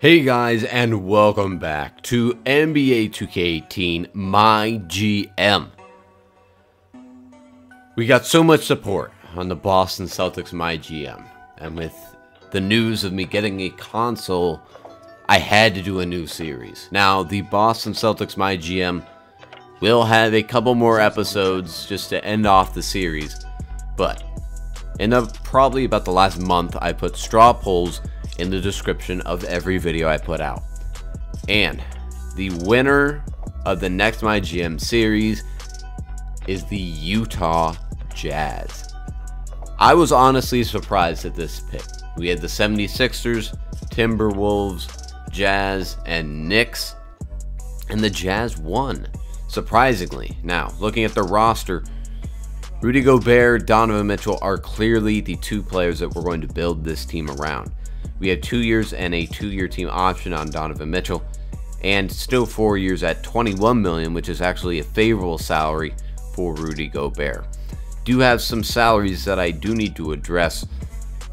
Hey guys, and welcome back to NBA 2K18 MyGM. We got so much support on the Boston Celtics MyGM, and with the news of me getting a console, I had to do a new series. Now, the Boston Celtics MyGM will have a couple more episodes just to end off the series, but in probably about the last month, I put straw polls in the description of every video I put out. And the winner of the next MyGM series is the Utah Jazz. I was honestly surprised at this pick. We had the 76ers, Timberwolves, Jazz, and Knicks, and the Jazz won, surprisingly. Now, looking at the roster, Rudy Gobert, Donovan Mitchell are clearly the two players that we're going to build this team around. We have 2 years and a 2-year team option on Donovan Mitchell, and still 4 years at $21 million, which is actually a favorable salary for Rudy Gobert. Do have some salaries that I do need to address,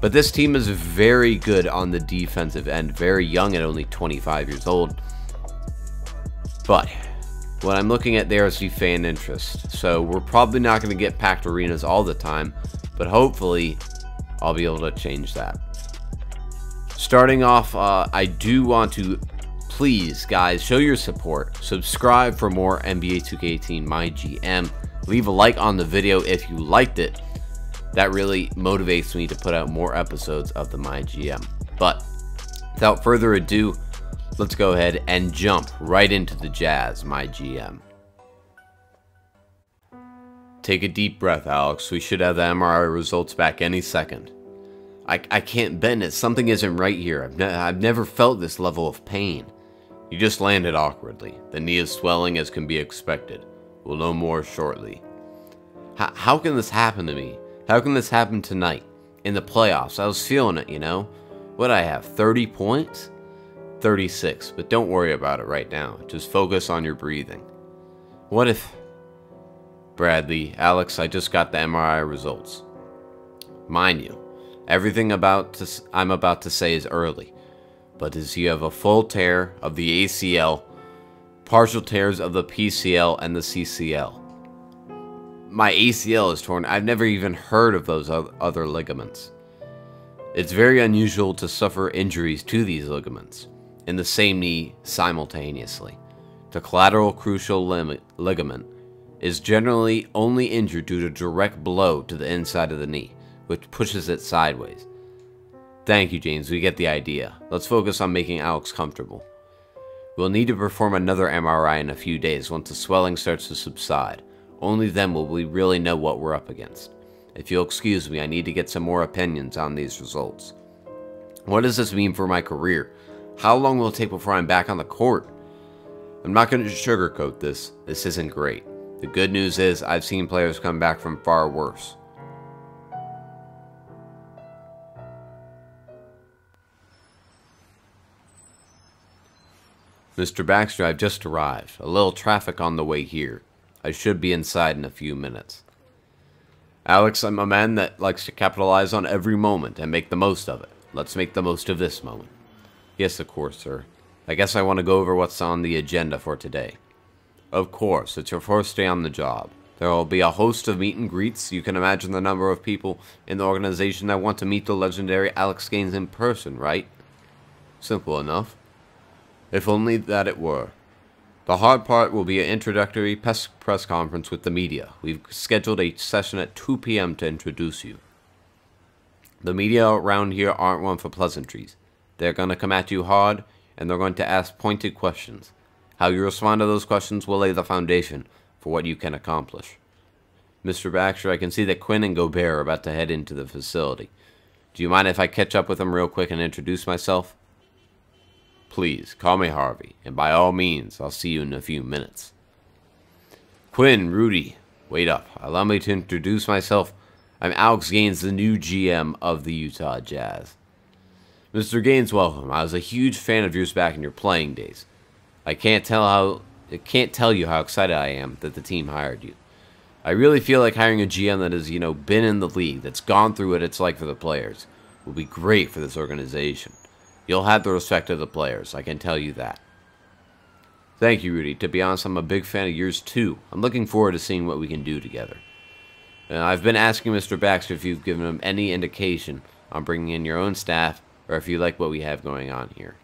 but this team is very good on the defensive end, very young at only 25 years old. But what I'm looking at there is the fan interest, so we're probably not going to get packed arenas all the time, but hopefully I'll be able to change that. Starting off, I do want to, please guys, show your support. Subscribe for more NBA 2K18 MyGM. Leave a like on the video if you liked it. That really motivates me to put out more episodes of the MyGM. But without further ado, let's go ahead and jump right into the Jazz MyGM. Take a deep breath, Alex. We should have the MRI results back any second. I can't bend it. Something isn't right here. I've never felt this level of pain. You just landed awkwardly. The knee is swelling as can be expected. We'll know more shortly. How can this happen to me? How can this happen tonight? In the playoffs, I was feeling it, you know? What'd I have, 30 points? 36, but don't worry about it right now. Just focus on your breathing. What if... Bradley, Alex, I just got the MRI results. Mind you, everything I'm about to say is early, but as you have a full tear of the ACL, partial tears of the PCL and the CCL. My ACL is torn. I've never even heard of those other ligaments. It's very unusual to suffer injuries to these ligaments in the same knee simultaneously. The collateral cruciate ligament is generally only injured due to direct blow to the inside of the knee, which pushes it sideways. Thank you, James. We get the idea. Let's focus on making Alex comfortable. We'll need to perform another MRI in a few days once the swelling starts to subside. Only then will we really know what we're up against. If you'll excuse me, I need to get some more opinions on these results. What does this mean for my career? How long will it take before I'm back on the court? I'm not going to sugarcoat this. This isn't great. The good news is I've seen players come back from far worse. Mr. Baxter, I've just arrived. A little traffic on the way here. I should be inside in a few minutes. Alex, I'm a man that likes to capitalize on every moment and make the most of it. Let's make the most of this moment. Yes, of course, sir. I guess I want to go over what's on the agenda for today. Of course, it's your first day on the job. There will be a host of meet and greets. You can imagine the number of people in the organization that want to meet the legendary Alex Gaines in person, right? Simple enough. If only that it were. The hard part will be an introductory press conference with the media. We've scheduled a session at 2 p.m. to introduce you. The media around here aren't one for pleasantries. They're going to come at you hard, and they're going to ask pointed questions. How you respond to those questions will lay the foundation for what you can accomplish. Mr. Baxter, I can see that Quinn and Gobert are about to head into the facility. Do you mind if I catch up with them real quick and introduce myself? Please, call me Harvey, and by all means, I'll see you in a few minutes. Quinn, Rudy, wait up. Allow me to introduce myself. I'm Alex Gaines, the new GM of the Utah Jazz. Mr. Gaines, welcome. I was a huge fan of yours back in your playing days. I can't tell you how excited I am that the team hired you. I really feel like hiring a GM that has, been in the league, that's gone through what it's like for the players, will be great for this organization. You'll have the respect of the players, I can tell you that. Thank you, Rudy. To be honest, I'm a big fan of yours too. I'm looking forward to seeing what we can do together. I've been asking Mr. Baxter if you've given him any indication on bringing in your own staff, or if you like what we have going on here.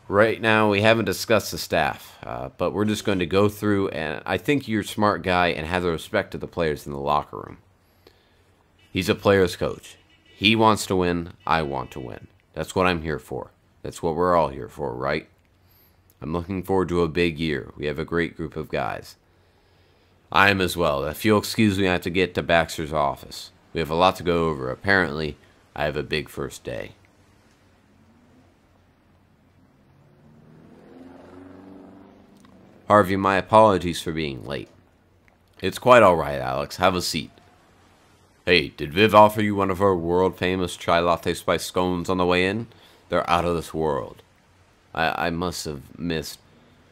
Right now, we haven't discussed the staff, but we're just going to go through, and I think you're a smart guy and have the respect of the players in the locker room. He's a player's coach. He wants to win, I want to win. That's what I'm here for. That's what we're all here for, right? I'm looking forward to a big year. We have a great group of guys. I am as well. If you'll excuse me, I have to get to Baxter's office. We have a lot to go over. Apparently, I have a big first day. Harvey, my apologies for being late. It's quite alright, Alex. Have a seat. Hey, did Viv offer you one of our world-famous chai latte spice scones on the way in? They're out of this world. I must have missed.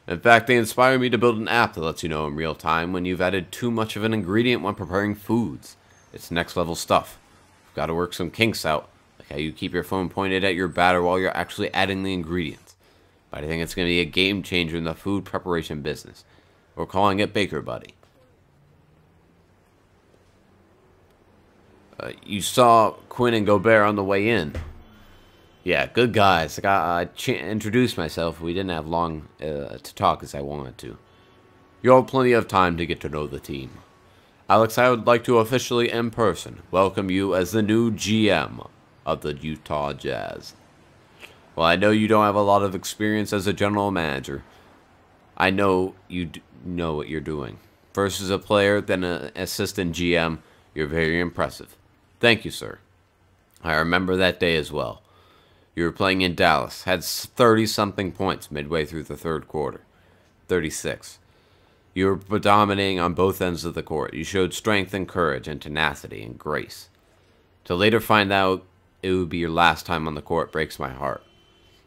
In fact, they inspire me to build an app that lets you know in real time when you've added too much of an ingredient when preparing foods. It's next level stuff. You've got to work some kinks out, like how you keep your phone pointed at your batter while you're actually adding the ingredients. But I think it's going to be a game changer in the food preparation business. We're calling it Baker Buddy. You saw Quinn and Gobert on the way in. Yeah, good guys. I introduced myself. We didn't have long to talk as I wanted to. You'll have plenty of time to get to know the team. Alex, I would like to officially, in person, welcome you as the new GM of the Utah Jazz. Well, I know you don't have a lot of experience as a general manager. I know you know what you're doing. First as a player, then an assistant GM. You're very impressive. Thank you, sir. I remember that day as well. You were playing in Dallas, had 30-something points midway through the third quarter. 36. You were dominating on both ends of the court. You showed strength and courage and tenacity and grace. To later find out it would be your last time on the court breaks my heart.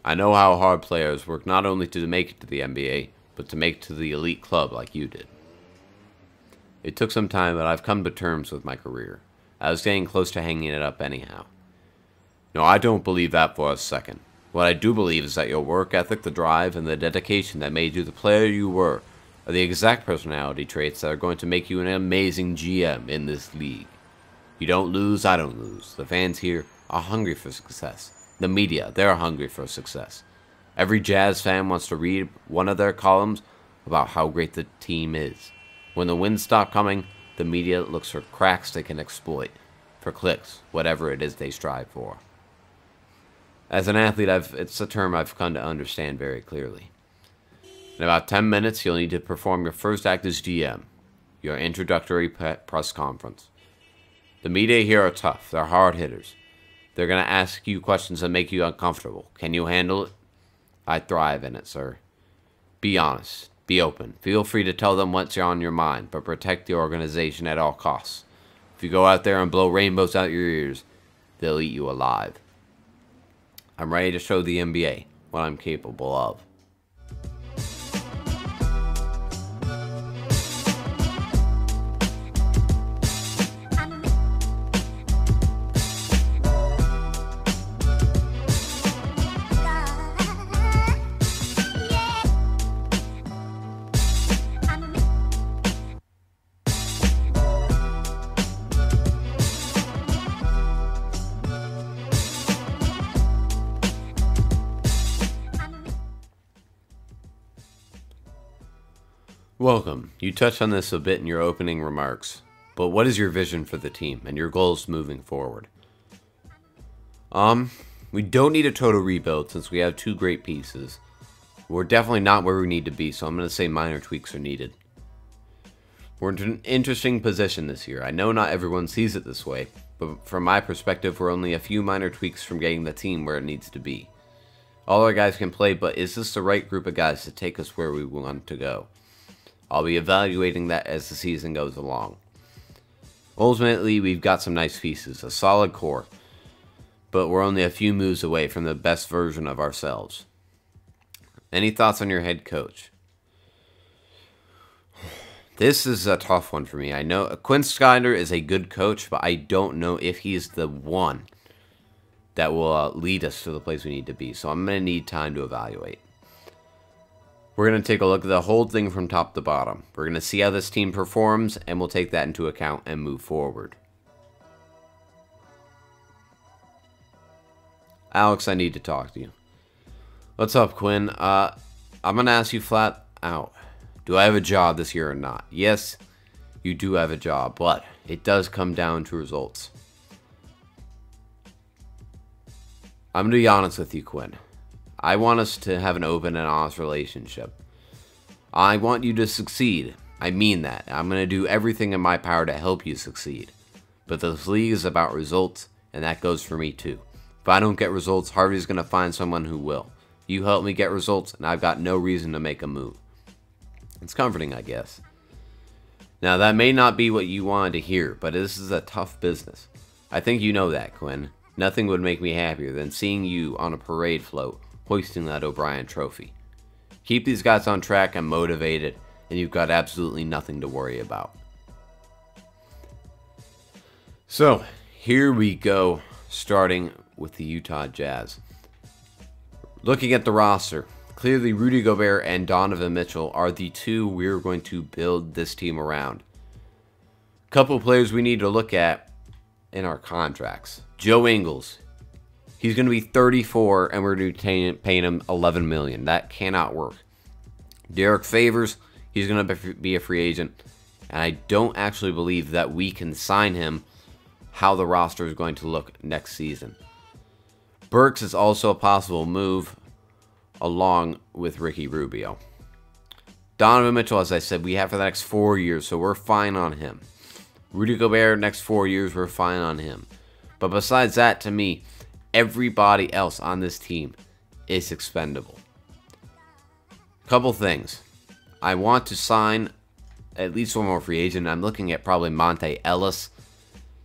I know how hard players work not only to make it to the NBA, but to make it to the elite club like you did. It took some time, but I've come to terms with my career. I was getting close to hanging it up anyhow. No, I don't believe that for a second. What I do believe is that your work ethic, the drive, and the dedication that made you the player you were are the exact personality traits that are going to make you an amazing GM in this league. You don't lose, I don't lose. The fans here are hungry for success. The media, they're hungry for success. Every Jazz fan wants to read one of their columns about how great the team is. When the wins stop coming, the media looks for cracks they can exploit, for clicks, whatever it is they strive for. As an athlete, it's a term I've come to understand very clearly. In about 10 minutes, you'll need to perform your first act as GM, your introductory press conference. The media here are tough. They're hard hitters. They're going to ask you questions that make you uncomfortable. Can you handle it? I thrive in it, sir. Be honest. Be open. Feel free to tell them what's on your mind, but protect the organization at all costs. If you go out there and blow rainbows out your ears, they'll eat you alive. I'm ready to show the NBA what I'm capable of. Welcome. You touched on this a bit in your opening remarks, but what is your vision for the team and your goals moving forward? We don't need a total rebuild since we have two great pieces. We're definitely not where we need to be, so I'm going to say minor tweaks are needed. We're in an interesting position this year. I know not everyone sees it this way, but from my perspective, we're only a few minor tweaks from getting the team where it needs to be. All our guys can play, but is this the right group of guys to take us where we want to go? I'll be evaluating that as the season goes along. Ultimately, we've got some nice pieces, a solid core, but we're only a few moves away from the best version of ourselves. Any thoughts on your head coach? This is a tough one for me. I know Quinn Snyder is a good coach, but I don't know if he's the one that will lead us to the place we need to be. So I'm going to need time to evaluate. We're going to take a look at the whole thing from top to bottom. We're going to see how this team performs, and we'll take that into account and move forward. Alex, I need to talk to you. What's up, Quinn? I'm going to ask you flat out. Do I have a job this year or not? Yes, you do have a job, but it does come down to results. I'm going to be honest with you, Quinn. I want us to have an open and honest relationship. I want you to succeed. I mean that. I'm going to do everything in my power to help you succeed. But this league is about results, and that goes for me too. If I don't get results, Harvey's going to find someone who will. You help me get results, and I've got no reason to make a move. It's comforting, I guess. Now, that may not be what you wanted to hear, but this is a tough business. I think you know that, Quinn. Nothing would make me happier than seeing you on a parade float, hoisting that O'Brien trophy. Keep these guys on track and motivated, and you've got absolutely nothing to worry about. So, here we go, starting with the Utah Jazz. Looking at the roster, clearly Rudy Gobert and Donovan Mitchell are the two we're going to build this team around. Couple players we need to look at in our contracts. Joe Ingles. He's going to be 34, and we're going to be paying him $11 million. That cannot work. Derek Favors, he's going to be a free agent, and I don't actually believe that we can sign him how the roster is going to look next season. Burks is also a possible move, along with Ricky Rubio. Donovan Mitchell, as I said, we have for the next 4 years, so we're fine on him. Rudy Gobert, next 4 years, we're fine on him. But besides that, to me, everybody else on this team is expendable. Couple things. I want to sign at least one more free agent. I'm looking at probably Monte Ellis,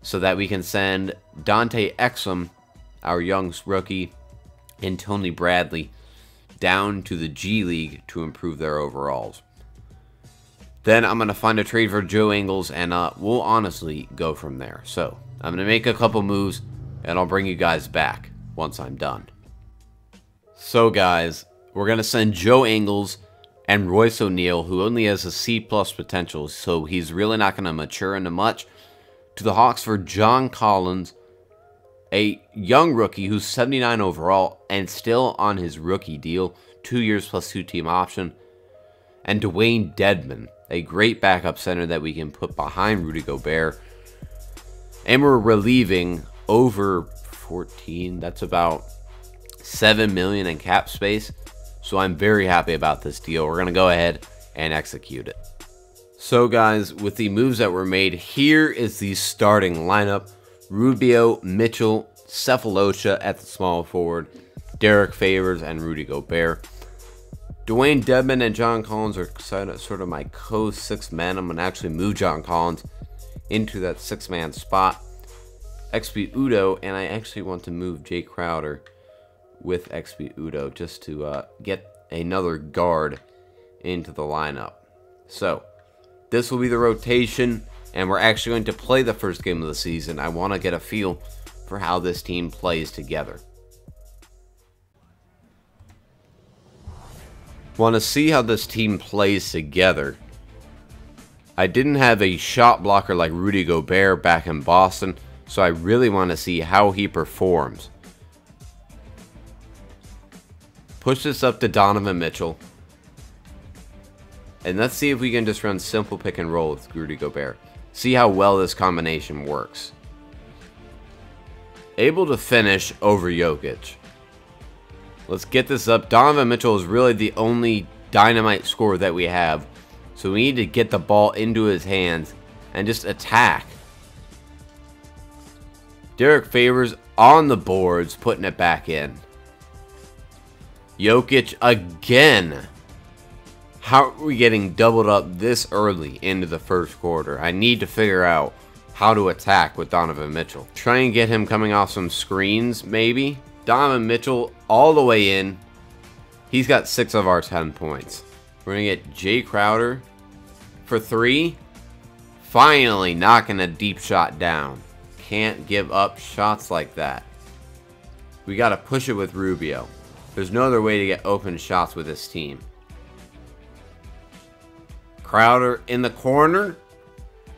so that we can send Dante Exum, our young rookie, and Tony Bradley down to the G League to improve their overalls. Then I'm going to find a trade for Joe Ingles, and we'll honestly go from there. So I'm going to make a couple moves, and I'll bring you guys back once I'm done. So guys, we're going to send Joe Ingles and Royce O'Neal, who only has a C+ potential, so he's really not going to mature into much, to the Hawks for John Collins, a young rookie who's 79 overall and still on his rookie deal, 2 years plus 2 team option, and Dwayne Dedmon, a great backup center that we can put behind Rudy Gobert. And we're relieving over 14, that's about $7 million in cap space. So I'm very happy about this deal. We're going to go ahead and execute it. So guys, with the moves that were made, here is the starting lineup. Rubio, Mitchell, Cephalosha at the small forward, Derek Favors, and Rudy Gobert. Dwayne Dedmon and John Collins are sort of my co-6 men. I'm going to actually move John Collins into that 6-man spot. XP Udo, and I actually want to move Jay Crowder with XP Udo just to get another guard into the lineup. So, this will be the rotation, and we're actually going to play the first game of the season. I want to get a feel for how this team plays together. Want to see how this team plays together. I didn't have a shot blocker like Rudy Gobert back in Boston, so I really want to see how he performs. Push this up to Donovan Mitchell. And let's see if we can just run simple pick and roll with Rudy Gobert. See how well this combination works. Able to finish over Jokic. Let's get this up. Donovan Mitchell is really the only dynamite scorer that we have. So we need to get the ball into his hands and just attack. Derek Favors on the boards, putting it back in. Jokic again. How are we getting doubled up this early into the first quarter? I need to figure out how to attack with Donovan Mitchell. Try and get him coming off some screens, maybe. Donovan Mitchell all the way in. He's got 6 of our 10 points. We're going to get Jay Crowder for 3. Finally knocking a deep shot down. Can't give up shots like that. We got to push it with Rubio. There's no other way to get open shots with this team. Crowder in the corner,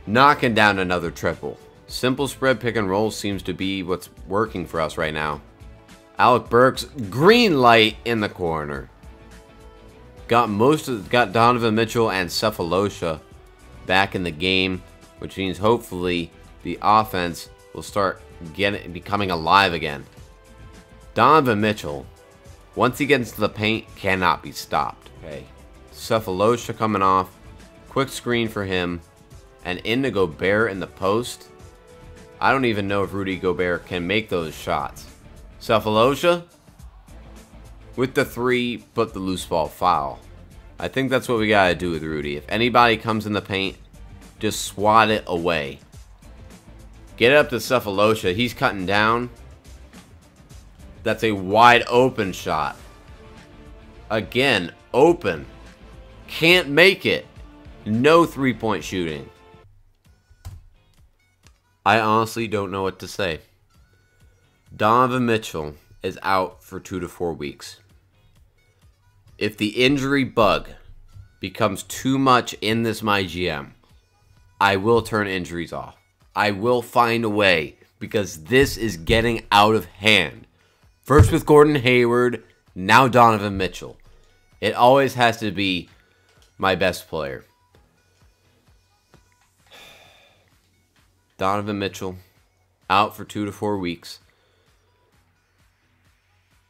knocking down another triple. Simple spread pick and roll seems to be what's working for us right now. Alec Burks, green light in the corner. Got Donovan Mitchell and Cephalosha back in the game, which means hopefully the offense will start becoming alive again. Donovan Mitchell, once he gets into the paint, cannot be stopped. Okay, Cephalosha coming off, quick screen for him, and in Gobert in the post. I don't even know if Rudy Gobert can make those shots. Cephalosha with the three, but the loose ball foul. I think that's what we gotta do with Rudy. If anybody comes in the paint, just swat it away. Get it up to Cephalosha. He's cutting down. That's a wide open shot. Again, open. Can't make it. No three-point shooting. I honestly don't know what to say. Donovan Mitchell is out for 2 to 4 weeks. If the injury bug becomes too much in this MyGM, I will turn injuries off. I will find a way, because this is getting out of hand. First with Gordon Hayward, now Donovan Mitchell. It always has to be my best player. Donovan Mitchell, out for 2 to 4 weeks.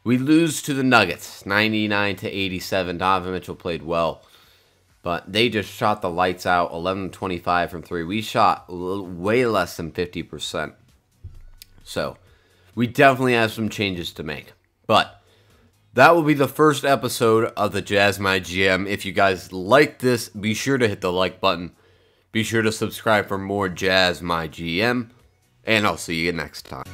We lose to the Nuggets, 99 to 87. Donovan Mitchell played well, but they just shot the lights out, 11-25 from 3. We shot way less than 50%. So, we definitely have some changes to make. But that will be the first episode of the Jazz MyGM. If you guys like this, be sure to hit the like button. Be sure to subscribe for more Jazz MyGM. And I'll see you next time.